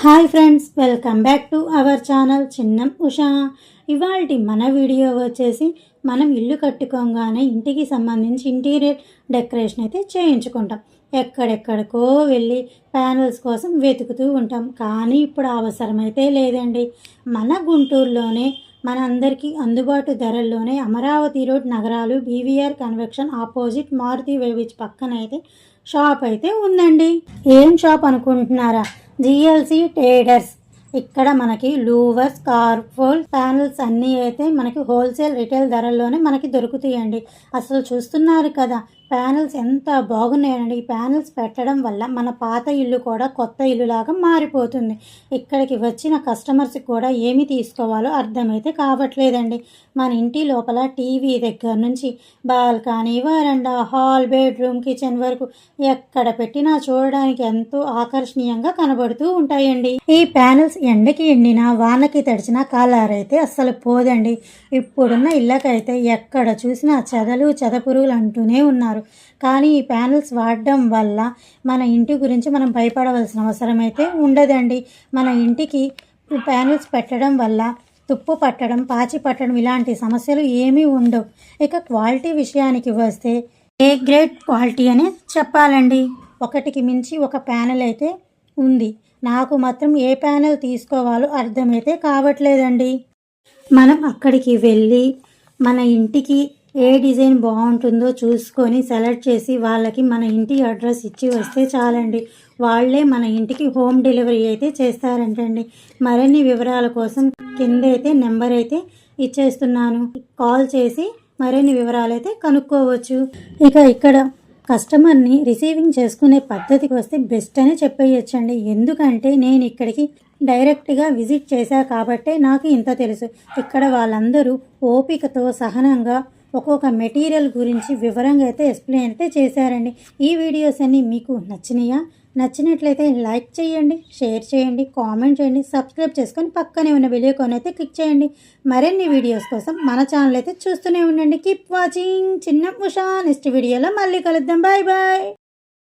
Hi friends, welcome back to our channel Chinnam Usha. ఇవాల్టి మన video వచ్చేసి మనం ఇల్లు కట్టుకోగానే ఇంటికి సంబంధించి ఇంటీరియర్ డెకరేషన్ అయితే చేయించుకుంటాం. ఎక్కడెక్కడికో వెళ్ళి ప్యానల్స్ కోసం వెతుకుతూ ఉంటాం. కానీ ఇప్పుడు అవసరమైతే లేదండి. మన గుంటూరులోనే మనందరికీ అందుబాటు ధరల్లోనే అమరావతి రోడ్ నగరాలు బీవీఆర్ కన్వెక్షన్ ఆపోజిట్ మారుతి వేవిచ్ పక్కన అయితే షాప్ అయితే ఉందండి. ఏం షాప్ అనుకుంటున్నారా? GLC traders. ఇక్కడ మనకి లూవర్స్, కార్ఫోల్ ప్యానల్స్ అన్నీ అయితే మనకి హోల్సేల్ రిటైల్ ధరల్లోనే మనకి దొరుకుతాయండి. అసలు చూస్తున్నారు కదా ప్యానల్స్ ఎంత బాగున్నాయండి. ఈ ప్యానల్స్ పెట్టడం వల్ల మన పాత ఇల్లు కూడా కొత్త ఇల్లులాగా మారిపోతుంది. ఇక్కడికి వచ్చిన కస్టమర్స్కి కూడా ఏమి తీసుకోవాలో అర్థమైతే కావట్లేదండి. మన ఇంటి లోపల టీవీ దగ్గర నుంచి బాల్కనీ, వరండా, హాల్, బెడ్రూమ్, కిచెన్ వరకు ఎక్కడ పెట్టినా చూడడానికి ఎంతో ఆకర్షణీయంగా కనబడుతూ ఉంటాయండి. ఈ ప్యానల్స్ ఎండకి ఎండినా వానకి తడిచిన కలర్ అయితే అస్సలు పోదండి. ఇప్పుడున్న ఇళ్ళకైతే ఎక్కడ చూసినా చెదలు చెదపురుగులు అంటూనే ఉన్నారు. కానీ ఈ ప్యానల్స్ వాడడం వల్ల మన ఇంటి గురించి మనం భయపడవలసిన అవసరం అయితే ఉండదండి. మన ఇంటికి ప్యానల్స్ పెట్టడం వల్ల తుప్పు పట్టడం, పాచి పట్టడం ఇలాంటి సమస్యలు ఏమీ ఉండవు. ఇక క్వాలిటీ విషయానికి వస్తే ఏ గ్రేడ్ క్వాలిటీ అనే చెప్పాలండి. ఒకటికి మించి ఒక ప్యానెల్ అయితే ఉంది. నాకు మాత్రం ఏ ప్యానెల్ తీసుకోవాలో అర్థమైతే కావట్లేదండి. మనం అక్కడికి వెళ్ళి మన ఇంటికి ఏ డిజైన్ బాగుంటుందో చూసుకొని సెలెక్ట్ చేసి వాళ్ళకి మన ఇంటి అడ్రస్ ఇచ్చి వస్తే చాలండి. వాళ్ళే మన ఇంటికి హోమ్ డెలివరీ అయితే చేస్తారంటండి. మరిన్ని వివరాల కోసం కింద అయితే నెంబర్ అయితే ఇచ్చేస్తున్నాను. కాల్ చేసి మరిన్ని వివరాలు అయితే కనుక్కోవచ్చు. ఇక్కడ కస్టమర్ని రిసీవింగ్ చేసుకునే పద్ధతికి వస్తే బెస్ట్ అని చెప్పేయచ్చండి. ఎందుకంటే నేను ఇక్కడికి డైరెక్ట్గా విజిట్ చేశా కాబట్టే నాకు ఇంత తెలుసు. ఇక్కడ వాళ్ళందరూ ఓపికతో సహనంగా ఒక్కొక్క మెటీరియల్ గురించి వివరంగా అయితే ఎక్స్ప్లెయిన్ అయితే చేశారండి. ఈ వీడియోస్ అన్నీ మీకు నచ్చినాయా? నచ్చినట్లయితే లైక్ చేయండి, షేర్ చేయండి, కామెంట్ చేయండి, సబ్స్క్రైబ్ చేసుకొని పక్కనే ఉన్న బెల్ ఐకాన్ అయితే క్లిక్ చేయండి. మరిన్ని వీడియోస్ కోసం మన ఛానల్ అయితే చూస్తూనే ఉండండి. Keep watching Chinnam Usha. Next వీడియోలో మళ్ళీ కలుద్దాం. Bye bye.